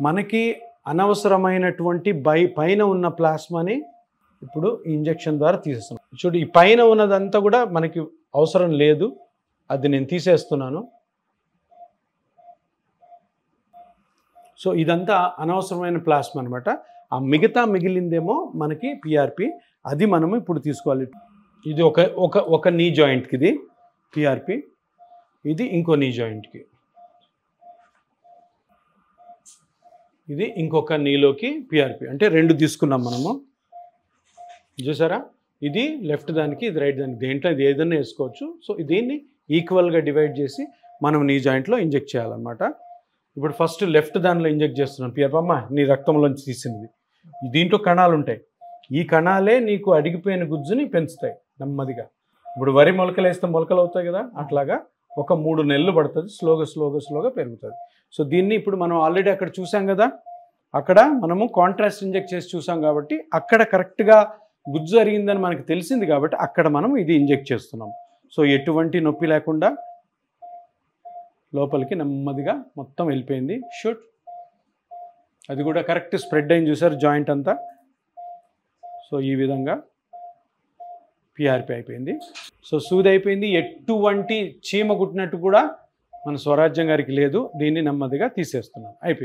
మనకి అనవసరమైనటువంటి పైన ఉన్న ప్లాస్మాని ఇప్పుడు ఇంజెక్షన్ ద్వారా తీసేస్తున్నాం. చూడు, ఈ పైన ఉన్నదంతా కూడా మనకి అవసరం లేదు, అది నేను తీసేస్తున్నాను. సో ఇదంతా అనవసరమైన ప్లాస్మా అనమాట. ఆ మిగిలిందేమో మనకి పిఆర్పి, అది మనము ఇప్పుడు తీసుకోవాలి. ఇది ఒక నీ జాయింట్కి ఇది పిఆర్పి, ఇది ఇంకో నీ జాయింట్కి, ఇది ఇంకొక నీలోకి పిఆర్పి. అంటే 2 తీసుకున్నాం మనము. చూసారా, ఇది లెఫ్ట్ దానికి, ఇది రైట్ దానికి, దేంట్లో ఇది ఏదైనా వేసుకోవచ్చు. సో దీన్ని ఈక్వల్గా డివైడ్ చేసి మనం నీ జాయింట్లో ఇంజెక్ట్ చేయాలన్నమాట. ఇప్పుడు ఫస్ట్ లెఫ్ట్ దానిలో ఇంజెక్ట్ చేస్తున్నాం. పిఆర్పి అమ్మ నీ రక్తంలోంచి తీసింది. దీంట్లో కణాలు ఉంటాయి, ఈ కణాలే నీకు అడిగిపోయిన గుజ్జుని పెంచుతాయి నెమ్మదిగా. ఇప్పుడు వరి మొలకలు వేస్తే మొలకలు అవుతాయి కదా, అట్లాగా ఒక 3 నెలలు పడుతుంది, స్లోగా పెరుగుతుంది. సో దీన్ని ఇప్పుడు మనం ఆల్రెడీ అక్కడ చూసాం కదా, అక్కడ మనము కాంట్రాస్ట్ ఇంజెక్ట్ చేసి చూసాం కాబట్టి అక్కడ కరెక్ట్గా గుజ్జు అరిగిందని మనకు తెలిసింది కాబట్టి అక్కడ మనం ఇది ఇంజెక్ట్ చేస్తున్నాం. సో ఎటువంటి నొప్పి లేకుండా లోపలికి నెమ్మదిగా మొత్తం వెళ్ళిపోయింది. షూట్, అది కూడా కరెక్ట్ స్ప్రెడ్ అయింది చూసారు జాయింట్ అంతా. సో ఈ విధంగా పిఆర్పి అయిపోయింది. సో సూది అయిపోయింది. ఎటువంటి చీమ కుట్టినట్టు కూడా మన స్వరాజ్యం గారికి లేదు. దీన్ని నెమ్మదిగా తీసేస్తున్నాం, అయిపోయింది.